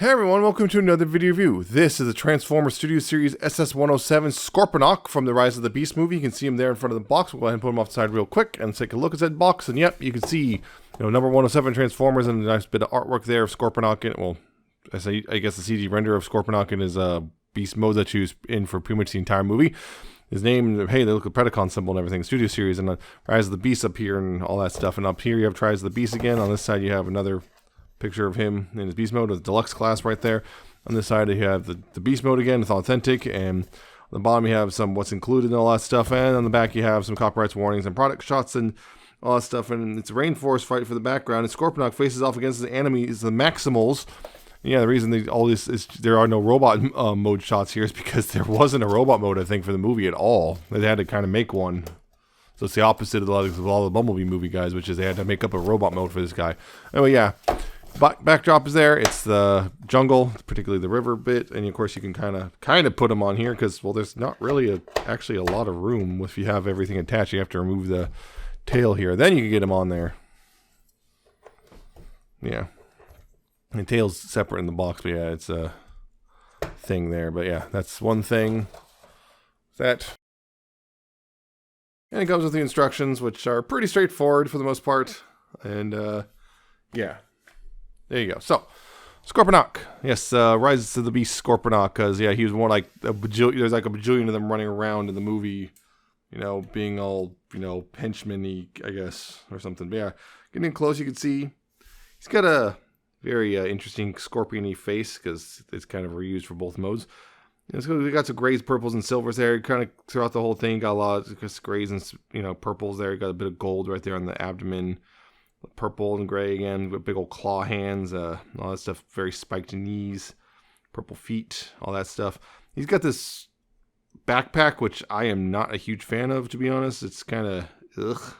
Hey everyone, welcome to another video review. This is a Transformers Studio Series SS-107 Scorponok from the Rise of the Beast movie. You can see him there in front of the box. We'll go ahead and put him off the side real quick and take a look at that box. And yep, you can see, number 107 Transformers and a nice bit of artwork there of Scorponok. Well, I guess the CG render of Scorponok in his Beast mode that you use in for pretty much the entire movie. His name, hey, they look at the Predacon symbol and everything, Studio Series, and Rise of the Beast up here and all that stuff. And up here you have Rise of the Beast again. On this side you have another picture of him in his beast mode with deluxe class right there. On this side you have the beast mode again with authentic, and on the bottom you have some what's included and all that stuff, and on the back you have some copyrights warnings and product shots and all that stuff. And it's a rainforest fight for the background, and Scorponok faces off against the enemies, the Maximals. And yeah, the reason all this is there are no robot mode shots here is because there wasn't a robot mode, I think, for the movie at all. They had to kind of make one. So it's the opposite of all the Bumblebee movie guys, which is they had to make up a robot mode for this guy. Anyway, yeah. Backdrop is there. It's the jungle, particularly the river bit, and of course you can kind of put them on here because, well, there's not really actually a lot of room if you have everything attached. You have to remove the tail here, then you can get them on there. Yeah, and the tail's separate in the box, but yeah, it's a thing there. But yeah, that's one thing. And it comes with the instructions, which are pretty straightforward for the most part, and yeah. There you go. So, Scorponok. Yes, Rise to the Beast Scorponok, because, yeah, he was more like a bajillion. There's like a bajillion of them running around in the movie, being all, henchman-y, I guess, or something. But yeah, getting in close, you can see he's got a very interesting scorpion-y face, because it's kind of reused for both modes. So we got some grays, purples, and silvers there. Kind of throughout the whole thing, got a lot of grays and, purples there. Got a bit of gold right there on the abdomen. Purple and gray again, with big old claw hands, all that stuff, very spiked knees, purple feet, all that stuff. He's got this backpack, which I am not a huge fan of, to be honest. It's kind of, ugh.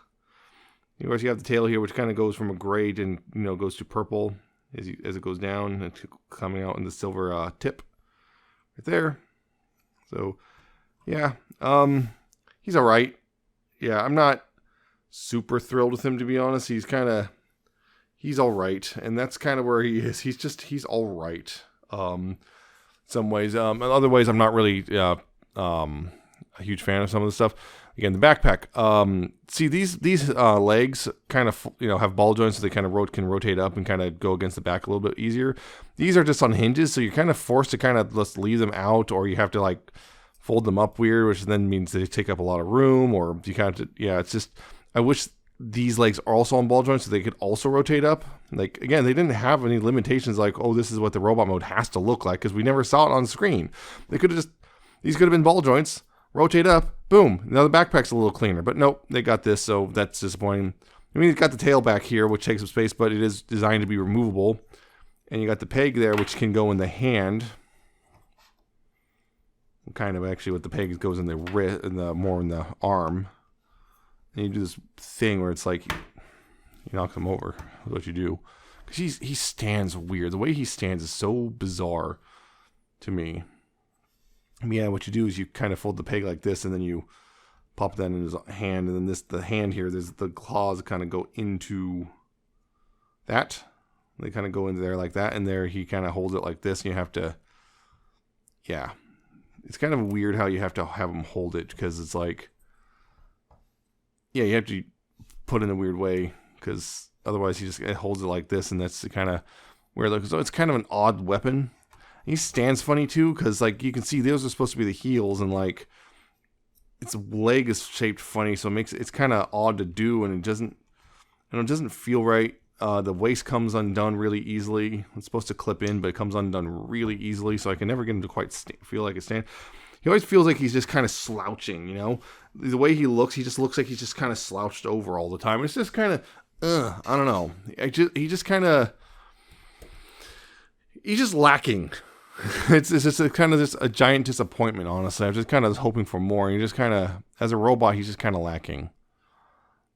Of course, you have the tail here, which kind of goes from a gray and, goes to purple as it goes down, and coming out in the silver tip right there. So, yeah, he's all right. Yeah, I'm not super thrilled with him, to be honest. He's all right, and that's kind of where he is. He's all right. Some ways, in other ways, I'm not really a huge fan of some of the stuff. Again, the backpack. See these legs kind of have ball joints, so they kind of can rotate up and kind of go against the back a little bit easier. These are just on hinges, so you're kind of forced to kind of just leave them out, or you have to like fold them up weird, which then means they take up a lot of room, or you kind of it's just. I wish these legs are also on ball joints so they could also rotate up. Like, again, they didn't have any limitations like, oh, this is what the robot mode has to look like, because we never saw it on screen. These could have been ball joints, rotate up, boom. Now the backpack's a little cleaner, but nope, they got this, so that's disappointing. I mean, it's got the tail back here, which takes some space, but it is designed to be removable. And you got the peg there, which can go in the hand. Kind of actually what the peg goes in the wrist, more in the arm. And you do this thing where it's like you knock him over. That's what you do. Because he stands weird. The way he stands is so bizarre to me. I mean, yeah, what you do is you kind of fold the peg like this, and then you pop that in his hand, and then the hand here, there's the claws kind of go into that. They kind of go into there like that, and there he kind of holds it like this, and you have to, yeah. It's kind of weird how you have to have him hold it, because it's like, yeah, you have to put it in a weird way, because otherwise he just holds it like this, and that's kind of weird. So it's kind of an odd weapon. He stands funny too, because like you can see those are supposed to be the heels, and like its leg is shaped funny, so it's kind of odd to do, and it doesn't feel right. The waist comes undone really easily. It's supposed to clip in, but it comes undone really easily, so I can never get him to quite feel like a stand. He always feels like he's just kind of slouching, The way he looks, he just looks like he's just kind of slouched over all the time. It's just kind of, I don't know. He's just lacking. It's just a giant disappointment, honestly. I'm just kind of hoping for more. And just kind of, as a robot, he's just kind of lacking.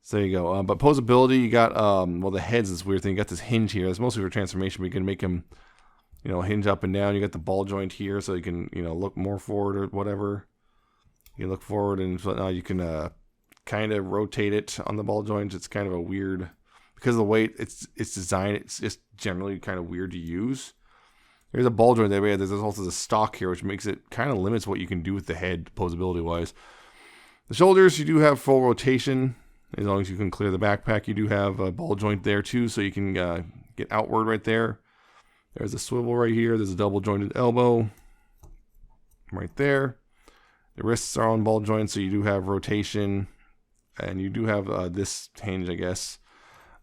So there you go. But Poseability, you got, the head's this weird thing. You got this hinge here. That's mostly for transformation, but you can make him, hinge up and down. You got the ball joint here, so you can, look more forward or whatever. You look forward, and so now you can kind of rotate it on the ball joints. It's kind of a weird, because of the way it's designed, it's just generally kind of weird to use. There's a ball joint there, but yeah, there's also the stock here, which makes it kind of limits what you can do with the head, posability wise. The shoulders, you do have full rotation. As long as you can clear the backpack, you do have a ball joint there too, so you can get outward right there. There's a swivel right here. There's a double jointed elbow right there. The wrists are on ball joints, so you do have rotation. And you do have this hinge, I guess.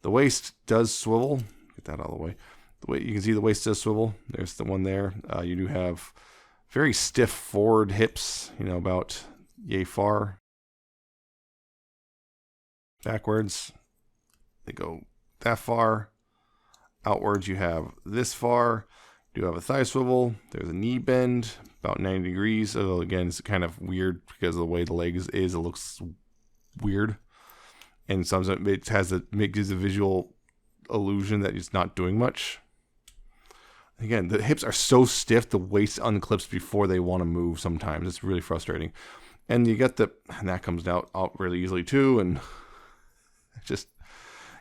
The waist does swivel. Get that out of the way. You can see the waist does swivel. There's the one there. You do have very stiff forward hips, you know, about yay far. Backwards, they go that far. Outwards, you have this far. You do have a thigh swivel. There's a knee bend, about 90 degrees. So again, it's kind of weird because of the way the leg is. It looks weird. And sometimes it gives a visual illusion that it's not doing much. Again, the hips are so stiff, the waist unclips before they want to move sometimes. It's really frustrating. And you get and that comes out really easily too. And just,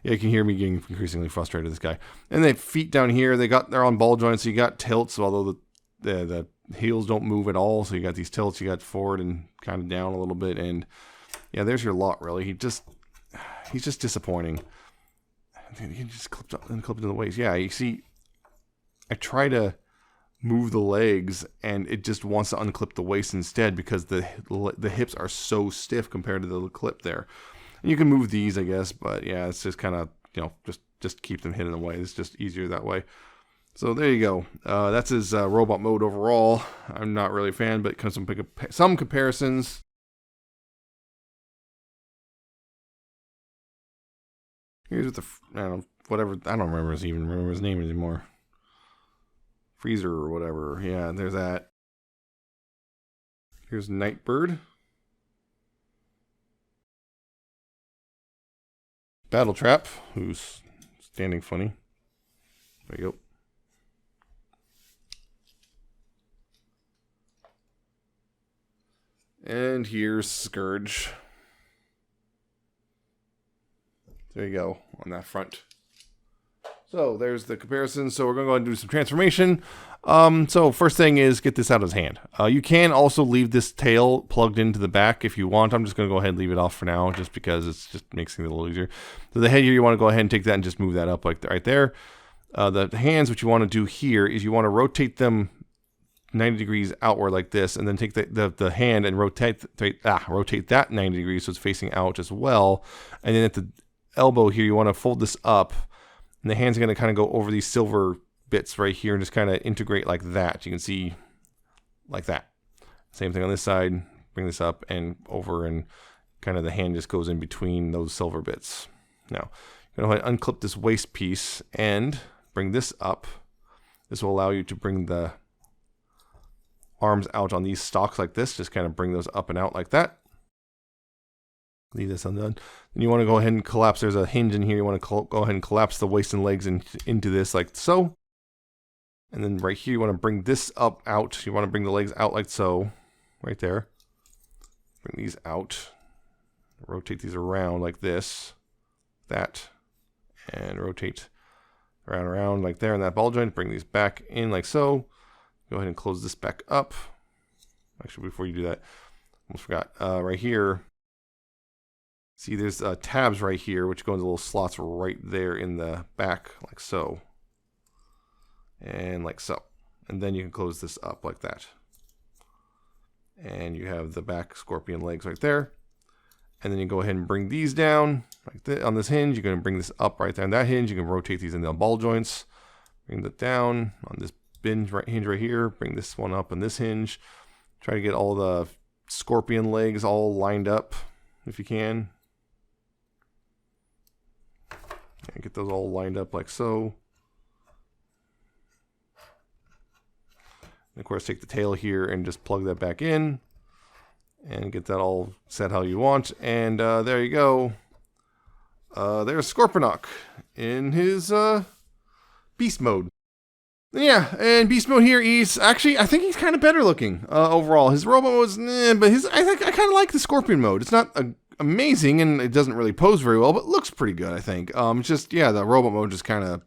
yeah, you can hear me getting increasingly frustrated with this guy. And the feet down here, they're on ball joints, so you got tilts, although the heels don't move at all. So you got these tilts, you got forward and kind of down a little bit. And yeah, there's your lot, really. He's just disappointing. He just clipped up and clipped in the waist. Yeah, you see, I try to move the legs and it just wants to unclip the waist instead because the hips are so stiff compared to the clip there. And you can move these, I guess, but yeah, it's just kind of, you know, just keep them hidden away. It's just easier that way. So there you go. That's his robot mode overall. I'm not really a fan, but some comparisons. Here's what I don't know, whatever. I don't remember his name anymore. Freezer or whatever. Yeah, there's that. Here's Nightbird. Battle Trap, who's standing funny. There you go. And here's Scourge. There you go, on that front. So there's the comparison. So we're going to go ahead and do some transformation. So first thing is get this out of his hand. You can also leave this tail plugged into the back if you want. I'm just going to go ahead and leave it off for now just because it just makes things a little easier. So the head here, you want to go ahead and take that and just move that up like right there. The hands, what you want to do here is you want to rotate them 90 degrees outward like this, and then take the hand and rotate that 90 degrees so it's facing out as well. And then at the elbow here, you want to fold this up, and the hands are going to kind of go over these silver bits right here and just kind of integrate like that. You can see like that. Same thing on this side. Bring this up and over, and kind of the hand just goes in between those silver bits. Now, go ahead and unclip this waist piece and bring this up. This will allow you to bring the arms out on these stalks like this. Just kind of bring those up and out like that. Leave this undone. Then you want to go ahead and collapse. There's a hinge in here. You want to go ahead and collapse the waist and legs into this like so. And then right here, you want to bring this up out. You want to bring the legs out like so. Right there. Bring these out. Rotate these around like this. That. And rotate around like there in that ball joint. Bring these back in like so. Go ahead and close this back up. Actually, before you do that, almost forgot. Right here. See, there's tabs right here, which go into little slots right there in the back, like so. And like so. And then you can close this up like that. And you have the back scorpion legs right there. And then you go ahead and bring these down like this, on this hinge. You're going to bring this up right there on that hinge. You can rotate these into ball joints. Bring that down on this hinge right here. Bring this one up on this hinge. Try to get all the scorpion legs all lined up if you can. And get those all lined up like so. And of course, take the tail here and just plug that back in. And get that all set how you want. And there you go. There's Scorponok in his beast mode. Yeah, and beast mode here, he's actually, I think he's kind of better looking overall. His robot mode's, but I kind of like the scorpion mode. It's not amazing, and it doesn't really pose very well, but looks pretty good, I think. It's just, yeah, the robot mode just kind of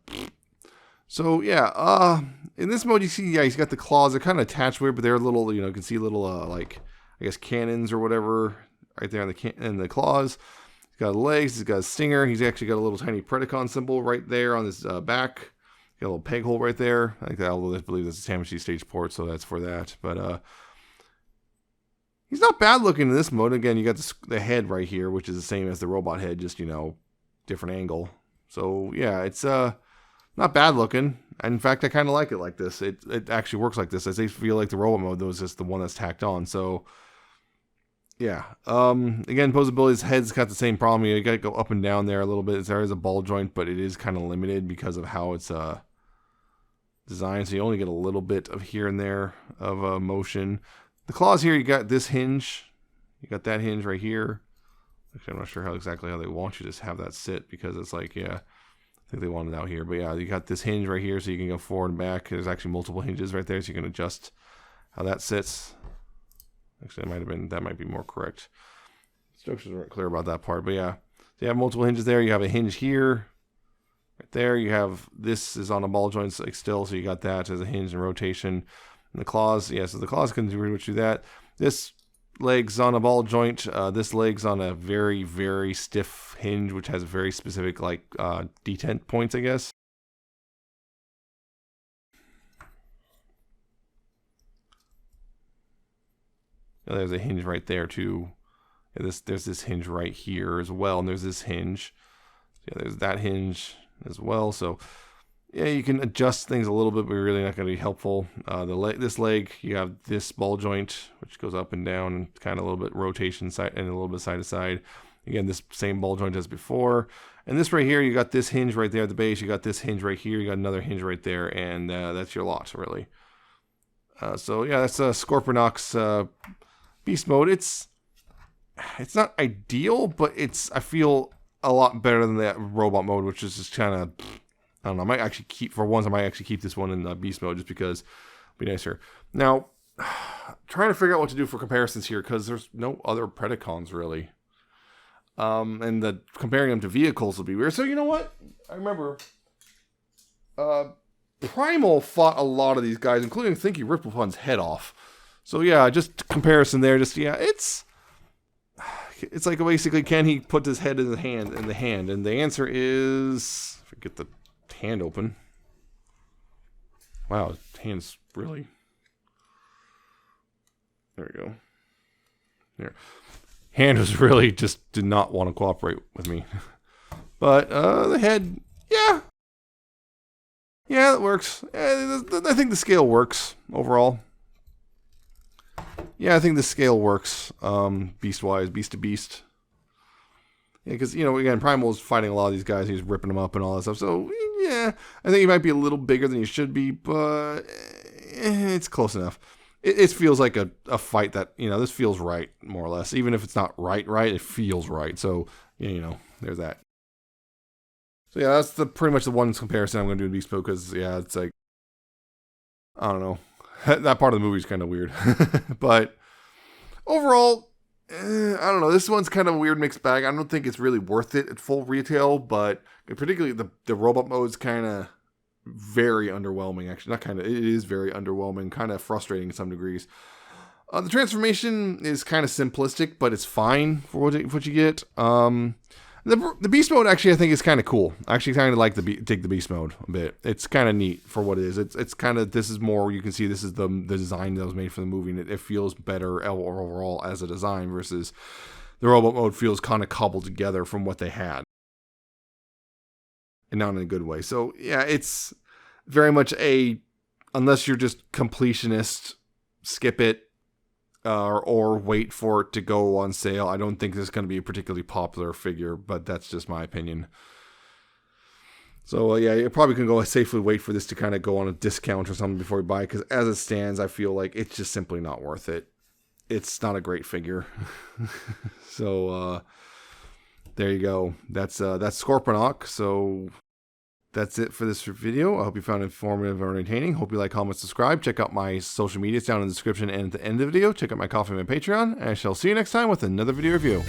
So yeah, in this mode you see, yeah, he's got the claws. They're kind of attached weird, but they're little, you can see little like, I guess, cannons or whatever right there in the claws. He's got legs. He's got a stinger. He's actually got a little tiny Predacon symbol right there on his back. Got a little peg hole right there. I think that, although I believe that's a Tamashii stage port, so that's for that. But he's not bad looking in this mode. Again, you got the head right here, which is the same as the robot head, just different angle. So yeah, it's not bad looking. And in fact, I kind of like it like this. It actually works like this. I feel like the robot mode was just the one that's tacked on. So yeah. Again, Poseability's head's got the same problem. You got to go up and down there a little bit. There is a ball joint, but it is kind of limited because of how it's designed. So you only get a little bit of here and there of motion. The claws here, you got this hinge. You got that hinge right here. Actually, I'm not sure exactly how they want you to have that sit, because it's like, yeah, I think they want it out here. But yeah, you got this hinge right here, so you can go forward and back. There's actually multiple hinges right there, so you can adjust how that sits. Actually, that might be more correct. Instructions weren't clear about that part, but yeah. So you have multiple hinges there. You have a hinge here, right there. You have, this is on a ball joint like still, so you got that as a hinge and rotation. And the claws, yeah, so the claws can do that. This leg's on a ball joint. This leg's on a very, very stiff hinge, which has very specific, like, detent points, I guess. There's a hinge right there too. There's this hinge right here as well, and there's this hinge. Yeah, there's that hinge as well. So yeah, you can adjust things a little bit, but really not going to be helpful. This leg, you have this ball joint, which goes up and down, kind of a little bit rotation side and a little bit side to side. Again, this same ball joint as before. And this right here, you got this hinge right there at the base. You got this hinge right here. You got another hinge right there, and that's your lot, really. So yeah, that's Scorponok's beast mode. It's not ideal, but I feel a lot better than that robot mode, which is just kind of, I don't know. I might actually keep this one in beast mode, just because it'd be nicer. Now, trying to figure out what to do for comparisons here, because there's no other Predacons really, and comparing them to vehicles will be weird. So you know what? I remember Primal fought a lot of these guys, including, I think, he ripped Ripplepun's head off. So yeah, just comparison there. Just yeah, it's like, basically, can he put his head in the hand? And the answer is, if I get the hand open. Wow, his hand's really. There we go. There, hand was really just did not want to cooperate with me. But the head, yeah, that works. I think the scale works overall. Yeah, I think the scale works, beast-wise, beast to beast. Yeah, because, again, Primal's fighting a lot of these guys. He's ripping them up and all that stuff. So, yeah, I think he might be a little bigger than he should be, but it's close enough. It feels like a fight that, this feels right, more or less. Even if it's not right, it feels right. So, there's that. So, yeah, that's pretty much the one comparison I'm going to do in Beast Mode, because, yeah, it's like, I don't know. That part of the movie is kind of weird. But overall, I don't know. This one's kind of a weird mixed bag. I don't think it's really worth it at full retail, but particularly the robot mode is kind of very underwhelming. Actually, not kind of. It is very underwhelming, kind of frustrating in some degrees. The transformation is kind of simplistic, but it's fine for what you get. The beast mode, actually, I think is kind of cool. I actually kind of like dig the beast mode a bit. It's kind of neat for what it is. It's kind of, this is more, you can see this is the design that was made for the movie, and it feels better overall as a design, versus the robot mode feels kind of cobbled together from what they had, and not in a good way. So yeah, it's very much unless you're just completionist, skip it. Or wait for it to go on sale. I don't think this is going to be a particularly popular figure, but that's just my opinion. So yeah, you probably can go safely wait for this to kind of go on a discount or something before you buy it, because as it stands, I feel like it's just simply not worth it. It's not a great figure. So there you go. That's Scorponok. So that's it for this video. I hope you found it informative and entertaining. Hope you like, comment, subscribe. Check out my social medias down in the description and at the end of the video. Check out my Ko-fi and my Patreon. And I shall see you next time with another video review.